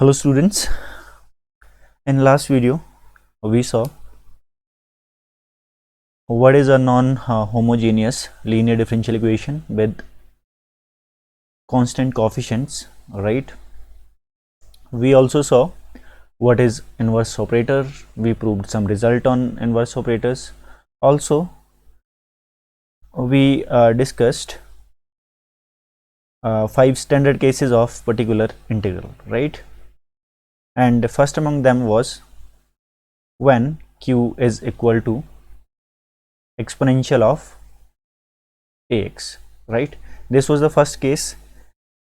Hello students, in last video we saw what is a non-homogeneous linear differential equation with constant coefficients, right? We also saw what is inverse operator. We proved some result on inverse operators. Also we discussed 5 standard cases of particular integral, right? And first among them was when q is equal to exponential of ax, right? This was the first case,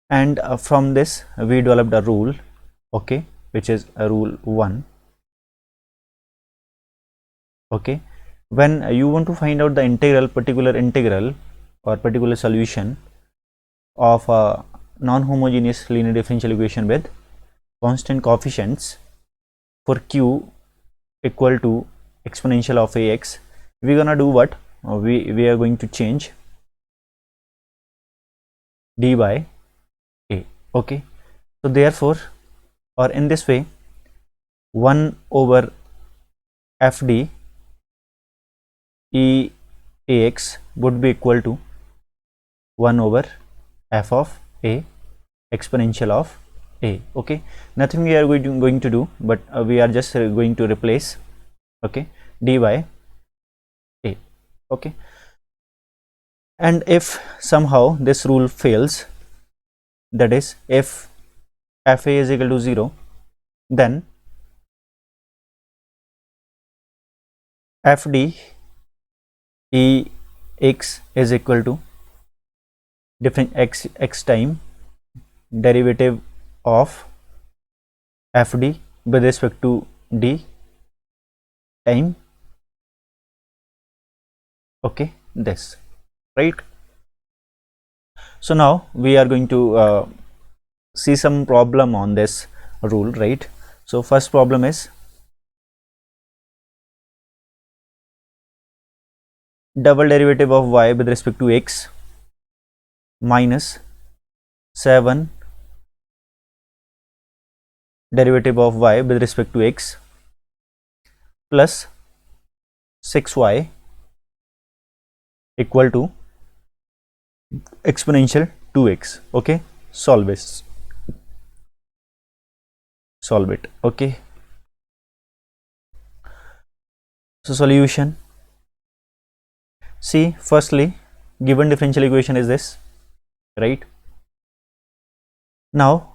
and from this we developed a rule, okay, which is a rule 1. Okay, when you want to find out the particular integral or particular solution of a non-homogeneous linear differential equation with constant coefficients for q equal to exponential of ax, we're gonna do what? We are going to change d by a. Okay, so therefore, or in this way, 1 over fd e ax would be equal to 1 over f of a exponential of a. Okay, nothing we are going to do, but we are just going to replace, okay, d by a. Okay, and if somehow this rule fails, that is if fa is equal to 0, then fd e x is equal to different x time derivative of fd with respect to d time, okay, this, right? So now we are going to see some problem on this rule, right? So first problem is double derivative of y with respect to x minus 7 derivative of y with respect to x plus 6y equal to exponential 2x. Okay, solve it. Okay, so solution. See, firstly, given differential equation is this, right? Now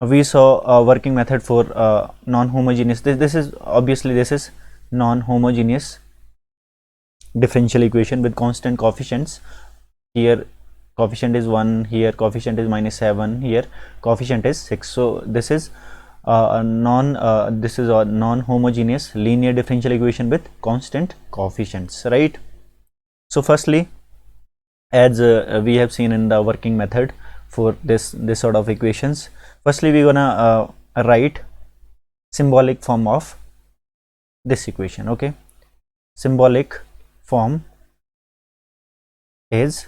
we saw a working method for non-homogeneous. This is obviously this is non-homogeneous differential equation with constant coefficients. Here coefficient is 1, here coefficient is -7, here coefficient is 6. So this is a non-homogeneous linear differential equation with constant coefficients, right? So firstly, as we have seen in the working method for this sort of equations, firstly we're gonna write symbolic form of this equation. Okay, symbolic form is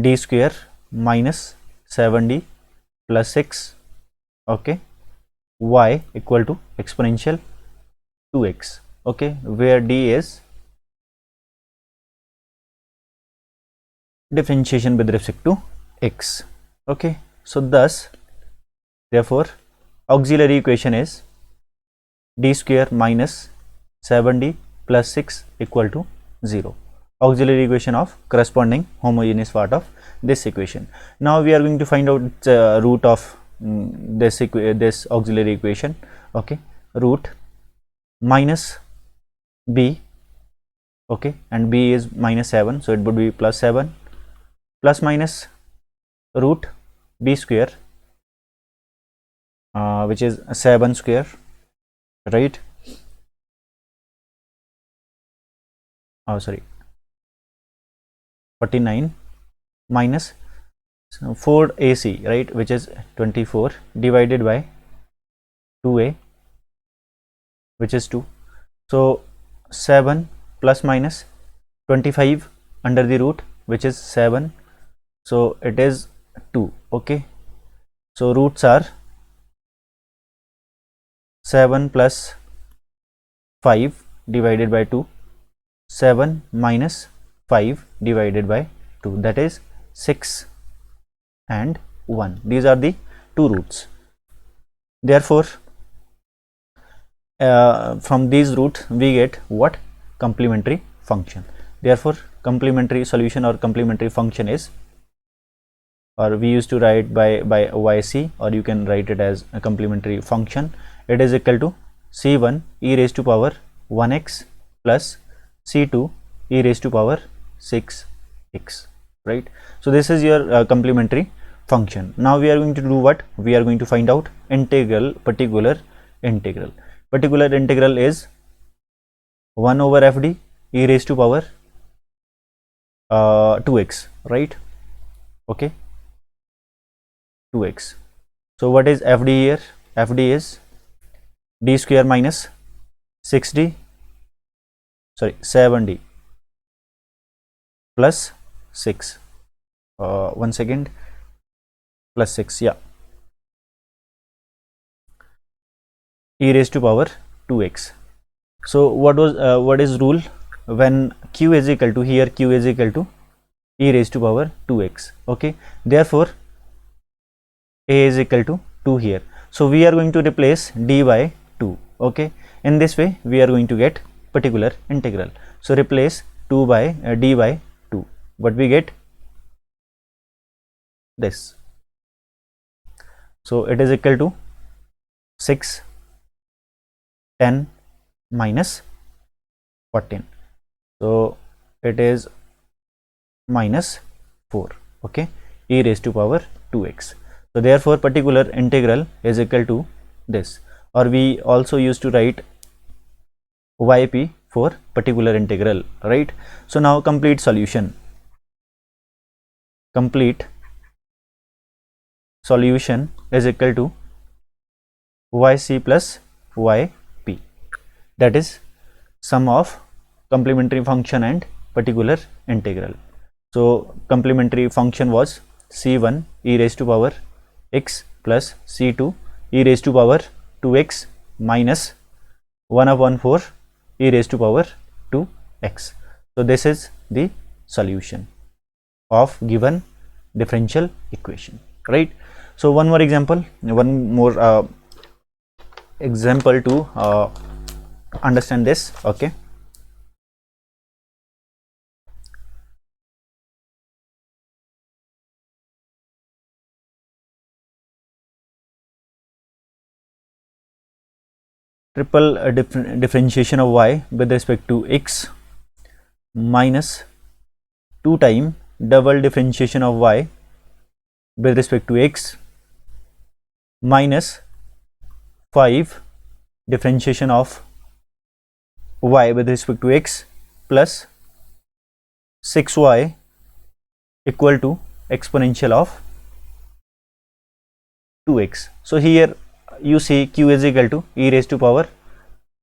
d square minus 7d plus 6, okay, y equal to exponential 2x, okay, where d is differentiation with respect to x. Okay, so thus therefore auxiliary equation is d square minus 7d plus 6 equal to 0, auxiliary equation of corresponding homogeneous part of this equation. Now we are going to find out root of this auxiliary equation. Okay, root minus b, okay, and b is -7, so it would be +7 plus minus root b square, which is 7 square, right? Oh, sorry, 49 minus 4ac, right, which is 24 divided by 2a, which is 2. So 7 plus minus 25 under the root, which is 7. So it is 2. Okay, so roots are 7 plus 5 divided by 2, 7 minus 5 divided by 2, that is 6 and 1. These are the two roots. Therefore, from these roots we get what? Complementary function. Therefore, complementary solution or complementary function is, or we used to write by yc, or you can write it as a complementary function. It is equal to c1 e raised to power 1x plus c2 e raised to power 6x, right? So this is your complementary function. Now we are going to do what? We are going to find out integral, particular integral. Particular integral is 1 over fd e raised to power 2x, right? Okay, 2x. So what is fd here? Fd is d square minus 7d plus 6, one second, plus 6, yeah, e raised to power 2x. So what is rule? When q is equal to, here q is equal to e raised to power 2x, okay? Therefore a is equal to 2 here, so we are going to replace d by 2, okay? In this way we are going to get particular integral. So replace 2 by d by 2, what we get? This. So it is equal to 6, 10 minus 14, so it is minus 4, okay, e raised to power 2x. So therefore particular integral is equal to this, or we also used to write yp for particular integral, right? So now complete solution. Complete solution is equal to yc plus yp, that is sum of complementary function and particular integral. So complementary function was c1 e raised to power x plus c2 e raised to power 2x minus 1 upon 4 e raised to power 2x. So this is the solution of given differential equation, right? So one more example to understand this, okay? Triple differentiation of y with respect to x minus 2 time double differentiation of y with respect to x minus 5 differentiation of y with respect to x plus 6y equal to exponential of 2x. So here you see q is equal to e raised to power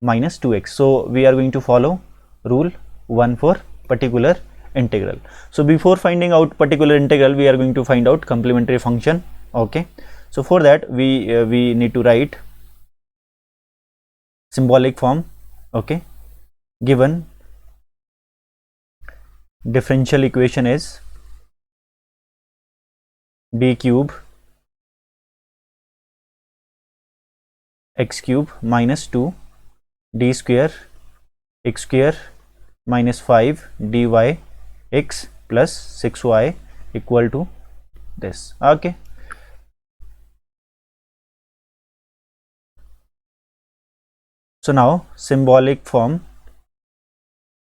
minus 2x. So we are going to follow rule 1 for particular integral. So before finding out particular integral, we are going to find out complementary function, okay? So for that we need to write symbolic form, okay? Given differential equation is d cube x cube minus 2 d square x square minus 5 dy x plus 6y equal to this, okay? So now symbolic form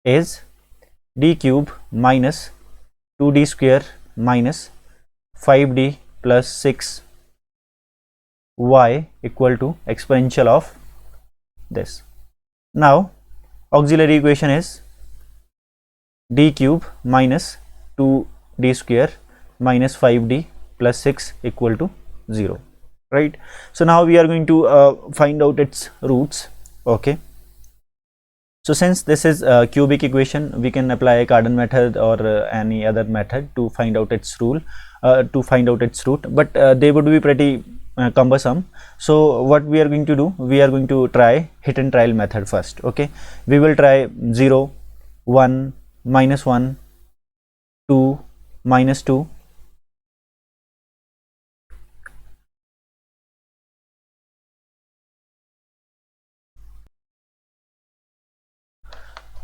is d cube minus 2d square minus 5d plus 6 y equal to exponential of this. Now auxiliary equation is d cube minus 2d square minus 5d plus 6 equal to 0, right? So now we are going to find out its roots, okay? So since this is a cubic equation, we can apply a Cardan method or any other method to find out its rule, to find out its root, but they would be pretty cumbersome. So what we are going to do, we are going to try hit and trial method first. Okay, we will try 0, 1, -1, 2, -2.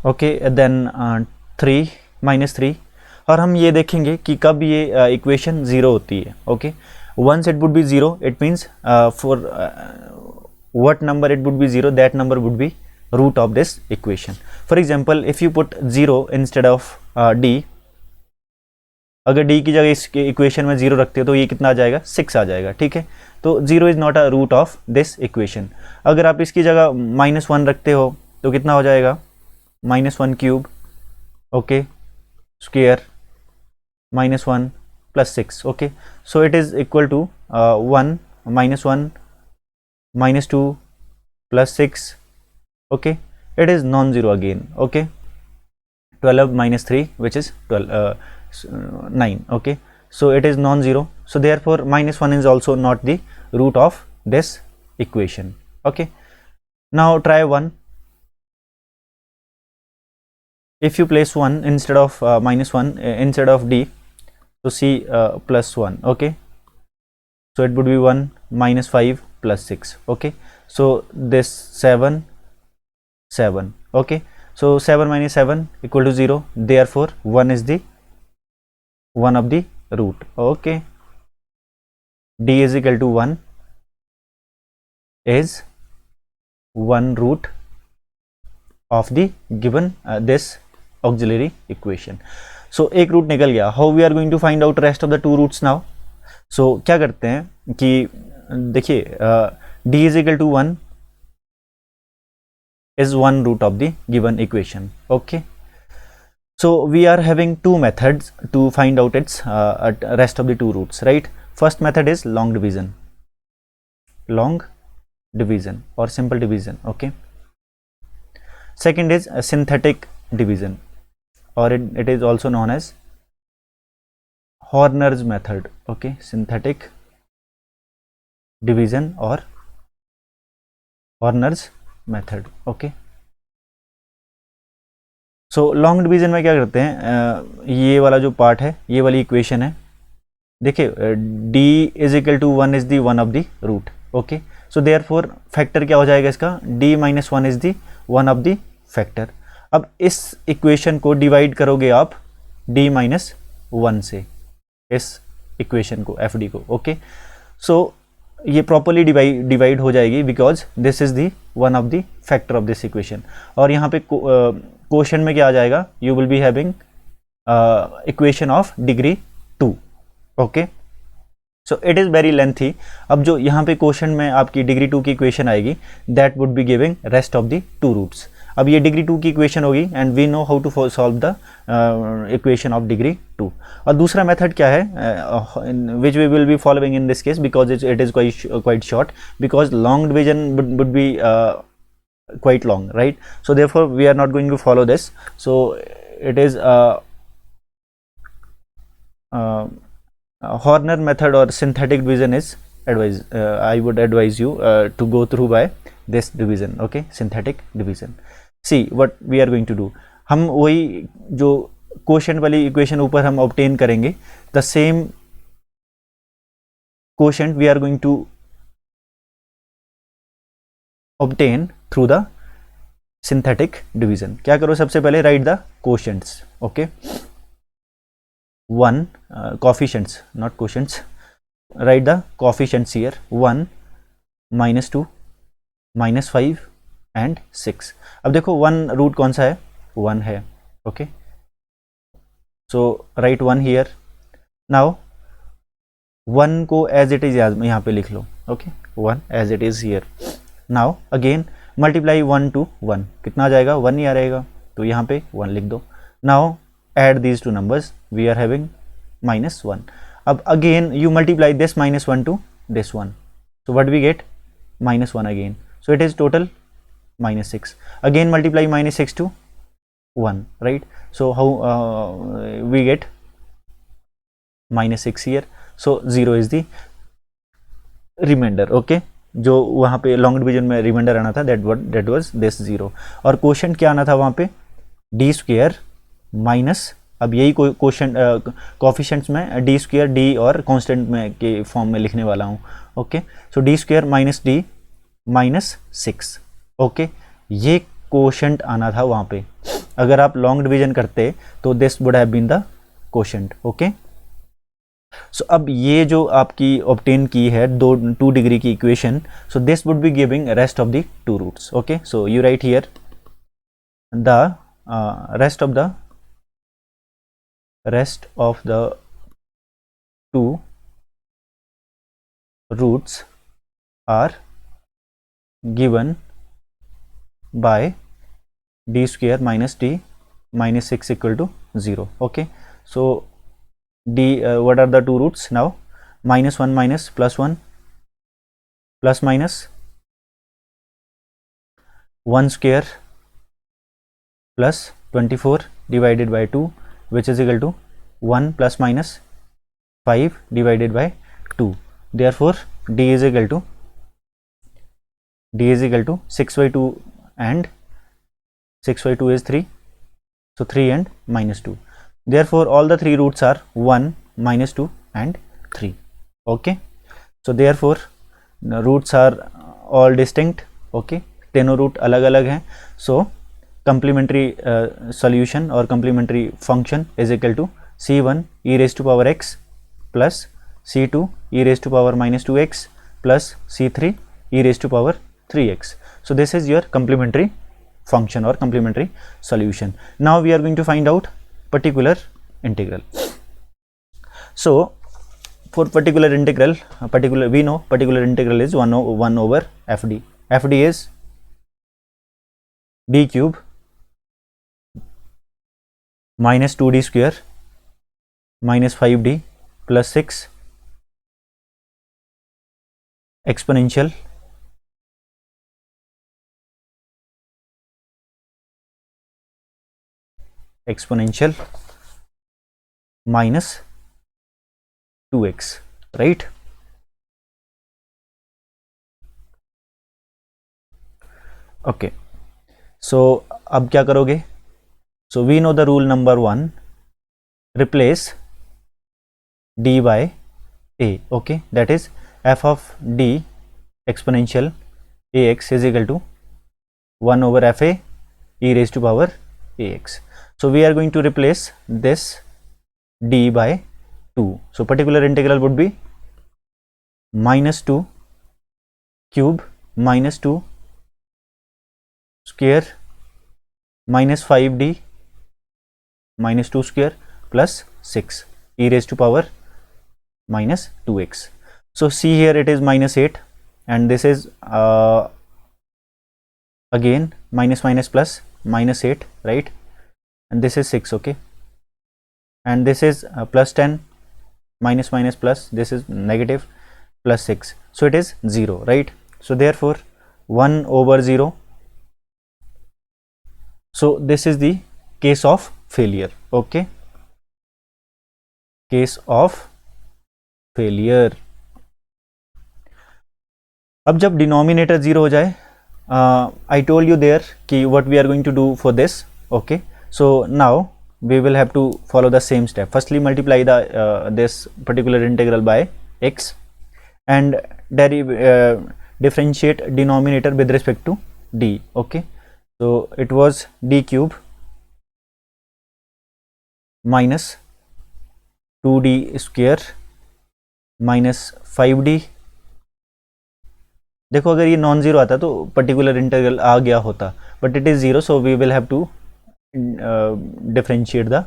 Okay then 3, -3, और हम ये देखेंगे कि कब ये equation zero होती है. Okay, once it would be zero, it means for what number it would be 0, that number would be root of this equation. For example, if you put 0 instead of d, अगर d की जगह इस equation में 0 रखते हो तो ये कितना आ जाएगा, 6 आ जाएगा. ठीक है, तो 0 is not a root of this equation. अगर आप इसकी जगह -1 रखते हो तो कितना हो जाएगा, -1 cube, okay, square, -1 + 6. Okay, so it is equal to 1 -1 -2 + 6. okay, it is non-zero again. Okay, 12 - 3, which is 9. Okay, so it is non-zero, so therefore -1 is also not the root of this equation. Okay, now try 1. If you place 1 instead of -1 instead of d, so c +1. Okay, so it would be 1 -5 + 6. Okay, so this 7. Okay, so 7 - 7 equal to 0, therefore 1 is the one of the root. Okay, d is equal to 1 is 1 root of the given this auxiliary equation. So एक root निकल गया. How we are going to find out rest of the 2 roots now? So क्या करते हैं कि देखिए d is equal to 1 is 1 root of the given equation. Okay, so we are having 2 methods to find out its rest of the 2 roots, right? First method is long division or simple division. Okay, second is a synthetic division, or it is also known as Horner's method. Okay, synthetic division or Horner's method. Okay, so long division में क्या करते हैं, ये वाला जो part है, ये वाली इक्वेशन है, देखिए d is equal to 1 is the one of the root. Okay, so therefore factor क्या हो जाएगा इसका, d - 1 is the one of the factor. अब इस इक्वेशन को डिवाइड करोगे आप d - 1 से, इस इक्वेशन को fd को. ओके, सो ये प्रॉपरली डिवाइड हो जाएगी because this is the one of the factor of this equation. और यहाँ पे क्वेश्चन में क्या आ जाएगा, you will be having equation of degree 2. Okay, so it is very lengthy. अब जो यहाँ पे क्वेश्चन में आपकी डिग्री 2 की इक्वेशन आएगी, that would be giving rest of the 2 roots. अब ये डिग्री 2 की इक्वेशन होगी and we know how to solve the equation of degree 2. और दूसरा मेथड क्या है, which we will be following in this case because it is quite short, because long division would be quite long, right? So therefore we are not going to follow this. So it is Horner method or synthetic division is advised. I would advise you to go through by this division. Okay, synthetic division. See what we are going to do. हम वही जो quotient वाली equation ऊपर हम obtain करेंगे, the same quotient we are going to obtain through the synthetic division. क्या करो, सबसे पहले write the quotients. Okay, 1 coefficients, not quotients. Write the coefficients here, 1 -2 -5 and 6. अब देखो 1 रूट कौन सा है, 1 है. Okay, so write 1 here. Now 1 को एज इट इज यहाँ पे लिख लो. Okay, 1 as it is here. Now again multiply 1 to 1, कितना आ जाएगा, 1 ही आ रहेगा, तो यहाँ पे 1 लिख दो. Now add these two numbers, we are having -1. अब again you multiply this -1 to this one, so what we get, -1 again. So it is total minus 6. Again multiply minus 6 to 1, right? So how we get minus 6 here. So 0 is the remainder. Okay, जो वहाँ पे long division में reminder आना था that was this 0. और quotient क्या आना था वहाँ पे, डी स्क्वेयर माइनस, अब यही क्वोशंट कोफिशिएंट्स में डी स्क्वेयर डी और कांस्टेंट में के फॉर्म में लिखने वाला हूँ. Okay, so D square minus D minus 6. Okay, ये क्वोशंट आना था वहाँ पे. अगर आप लॉन्ग डिवीजन करते तो this would have been the quotient. Okay, so अब ये जो आपकी ऑब्टेन की है 2 डिग्री की equation, so this would be giving rest of the 2 roots. Okay, so you write here the rest of the 2 roots are given by d square minus d minus 6 equal to 0. Okay, so d what are the 2 roots now? Minus 1 minus plus 1 plus minus 1 square plus 24 divided by 2, which is equal to 1 plus minus 5 divided by 2. Therefore d is equal to 6 by 2 and 6 by 2 is 3, so 3 and minus 2. Therefore all the 3 roots are 1, minus 2 and 3. Okay, so therefore the roots are all distinct. Okay, तीनों root अलग अलग हैं. So complementary solution or complementary function is equal to c1 e raised to power x plus c2 e raised to power minus 2x plus c3 e raised to power 3x. So this is your complementary function or complementary solution. Now we are going to find out particular integral. So for particular integral, we know particular integral is 1 over fd. Fd is d cube minus 2d square minus 5d plus 6 exponential minus 2x, right? Okay, so अब क्या करोगे? So we know the rule number 1, replace d by a. Okay, that is f of d exponential ax is equal to 1 over fa e raised to power ax. So we are going to replace this d by 2. So particular integral would be minus 2 cube minus 2 square minus 5d minus 2 square plus 6 e raised to power minus 2x. So see here it is minus 8 and this is again minus minus plus minus 8, right? And this is 6. Okay, and this is plus 10 minus minus plus, this is negative plus 6, so it is 0, right? So therefore 1 over 0. So this is the case of failure. Okay, case of failure. अब जब denominator 0 हो जाए, I told you there कि what we are going to do for this. Okay, so now we will have to follow the same step. Firstly multiply the this particular integral by x and differentiate denominator with respect to d. Okay, so it was d cube minus 2d square minus 5d. देखो अगर ये non zero आता तो particular integral आ गया होता, but it is 0, so we will have to differentiate the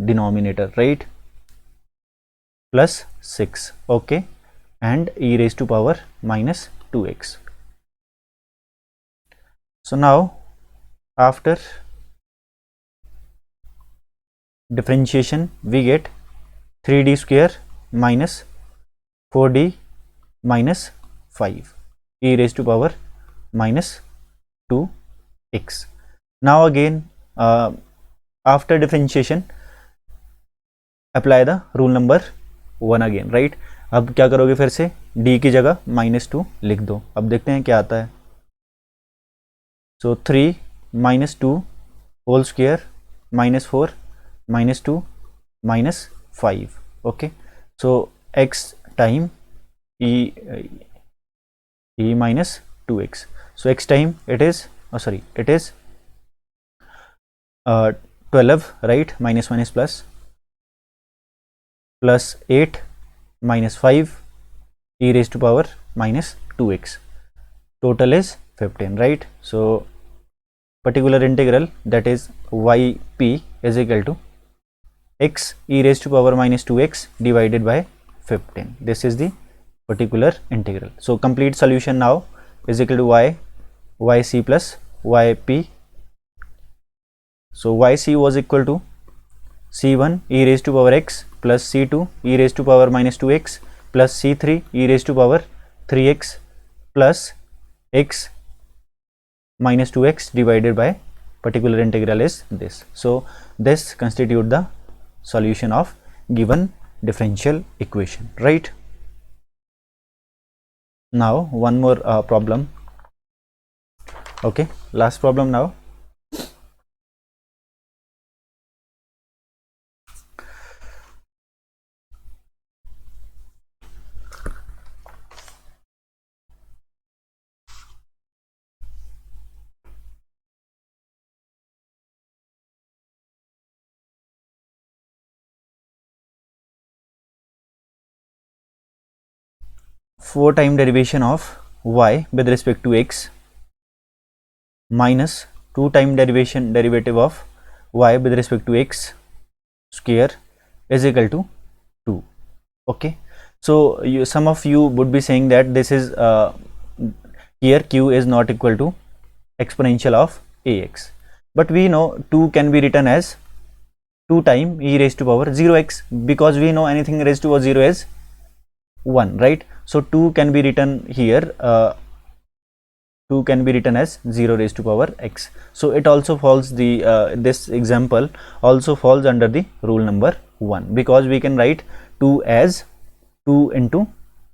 denominator, right? Plus 6. Okay, and e raised to power minus 2x. So now after differentiation we get 3d square minus 4d minus 5 e raised to power minus 2 x. Now again, after differentiation, apply the rule number 1 again, right? अब क्या करोगे, फिर से d की जगह -2 लिख दो. अब देखते हैं क्या आता है. So 3 -2 whole square -4 -2 -5. Okay, so x time e minus 2x. So x time it is, it is 12, right? -1 is plus 8 minus 5 e raised to power minus 2x. Total is 15, right? So particular integral, that is yp is equal to x e raised to power minus 2x divided by 15. This is the particular integral. So complete solution now is equal to yc plus yp. So yc was equal to c1 e raised to power x plus c2 e raised to power minus 2x plus c3 e raised to power 3x plus x minus 2x divided by particular integral is this. So this constitute the solution of given differential equation, right? Now one more problem. Okay, last problem now. Four time derivation of y with respect to x minus 2 time derivative of y with respect to x square is equal to 2. Okay, so some of you would be saying that this is here q is not equal to exponential of ax, but we know 2 can be written as 2 time e raised to power 0x, because we know anything raised to power 0 is 1, right? So 2 can be written here, 2 can be written as 0 raised to power x. So it also falls the this example also falls under the rule number 1, because we can write 2 as 2 into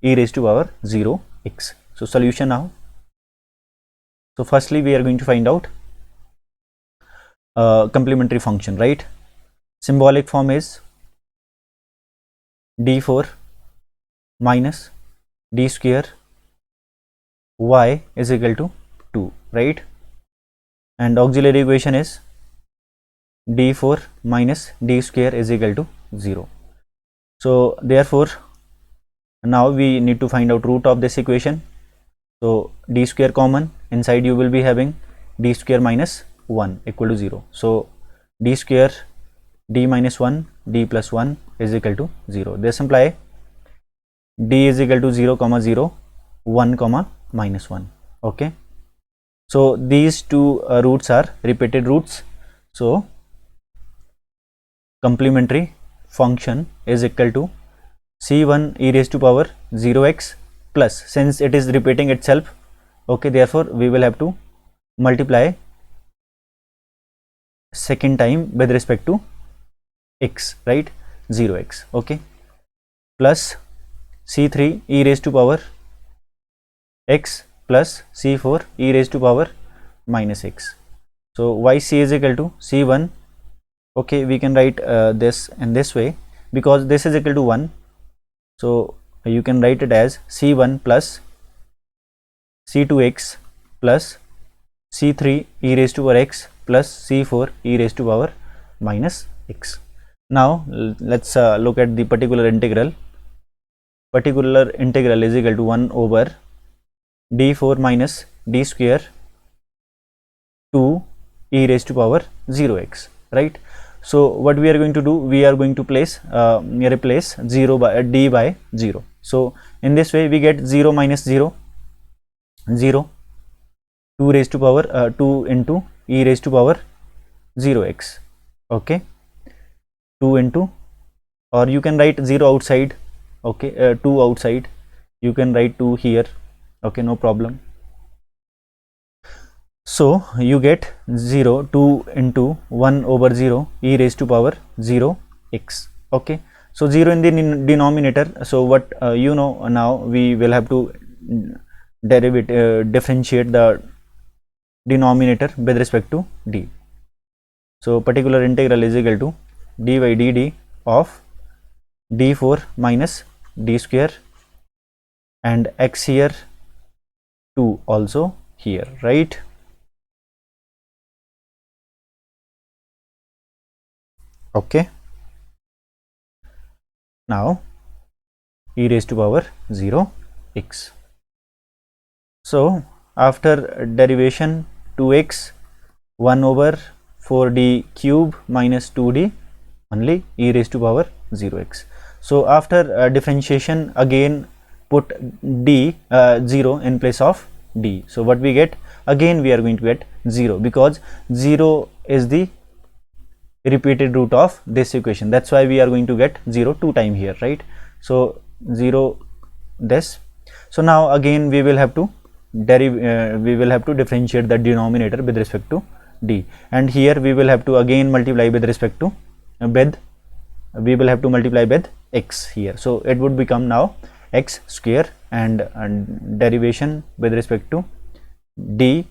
e raised to power 0 x. So solution now. So firstly we are going to find out complementary function, right? Symbolic form is d4 minus d square y is equal to 2, right? And auxiliary equation is d4 minus d square is equal to 0. So therefore now we need to find out root of this equation. So d square common, inside you will be having d square minus 1 equal to 0. So d square d minus 1 d plus 1 is equal to 0. This imply d is equal to 0 comma 0 1 comma minus 1. Okay, so these two roots are repeated roots. So complementary function is equal to c1 e raised to power 0x plus, since it is repeating itself, okay, therefore we will have to multiply second time with respect to x, right? 0x, okay, plus c3 e raised to power x plus c4 e raised to power minus x. So yc is equal to c1, okay, we can write this in this way, because this is equal to 1, so you can write it as c1 plus c2x plus c3 e raised to power x plus c4 e raised to power minus x. Now let's look at the particular integral. Particular integral is equal to 1 over d4 minus d square 2 e raised to power 0x, right? So what we are going to do, we are going to replace 0 by d by 0. So in this way we get 0 minus 0 0, 2 raised to power 2 into e raised to power 0x, okay, 2 into, or you can write 0 outside, okay, 2 outside, you can write 2 here, okay, no problem. So you get 0 2 into 1 over 0 e raised to power 0 x. Okay, so 0 in the denominator. So what now we will have to differentiate the denominator with respect to d. So particular integral is equal to dy dt of d4 minus d square, and x here 2 also here, right? Okay, now e raised to power 0 x. So after derivation 2x 1 over 4d cube minus 2d only e raised to power 0x. So after differentiation again put d 0 in place of d. So what we get, again we are going to get 0 because 0 is the repeated root of this equation. That's why we are going to get 0 2 time here, right? So 0 this. So now again we will have to differentiate the denominator with respect to d, and here we will have to again multiply with respect to we will have to multiply with x here. So it would become now x square, and derivation with respect to d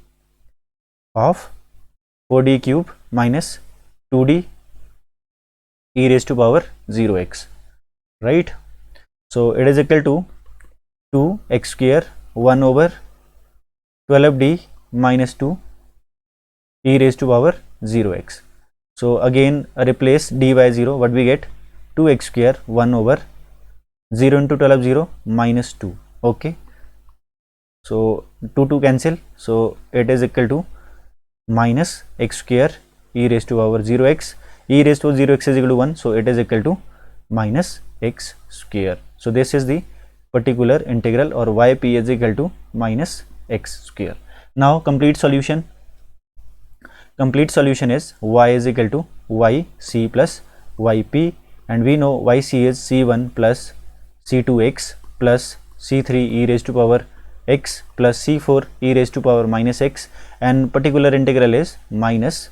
of 4d cube minus 2d e raised to power 0x, right? So it is equal to 2x square 1 over 12d minus 2 e raised to power 0x. So again replace d by 0, what we get, 2x square 1 over 0 into 12 0 minus 2. Okay, so 2 cancel, so it is equal to minus x square e raised to power 0x. E raised to 0x is equal to 1, so it is equal to minus x square. So this is the particular integral, or yp is equal to minus x square. Now complete solution. Complete solution is y is equal to yc plus yp, and we know yc is c1 plus c2x plus c3 e raised to power x plus c4 e raised to power minus x, and particular integral is minus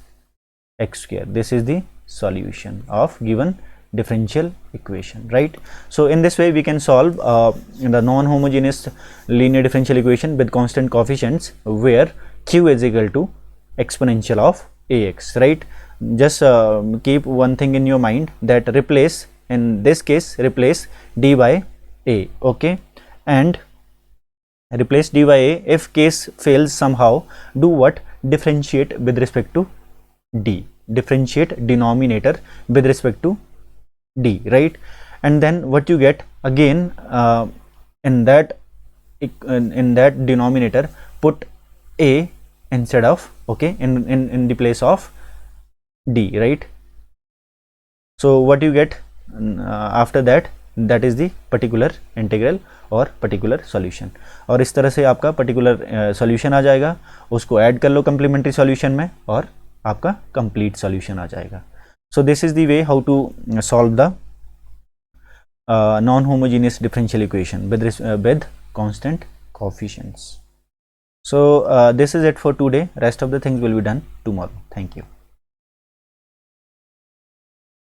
x square. This is the solution of given differential equation, right? So in this way we can solve the non-homogeneous linear differential equation with constant coefficients where q is equal to exponential of ax, right? Just keep one thing in your mind, that replace, in this case replace d by a, okay, and replace d by a. If case fails somehow, do what, differentiate with respect to d, differentiate denominator with respect to d, right? And then what you get, again in that denominator put a instead of, okay, in the place of d, right? So what you get after that, that is the particular integral और particular solution, और इस तरह से आपका particular solution आ जाएगा, उसको add कर लो complementary solution में और आपका complete solution आ जाएगा. So this is the way how to solve the non-homogeneous differential equation with constant coefficients. So this is it for today. Rest of the things will be done tomorrow. Thank you.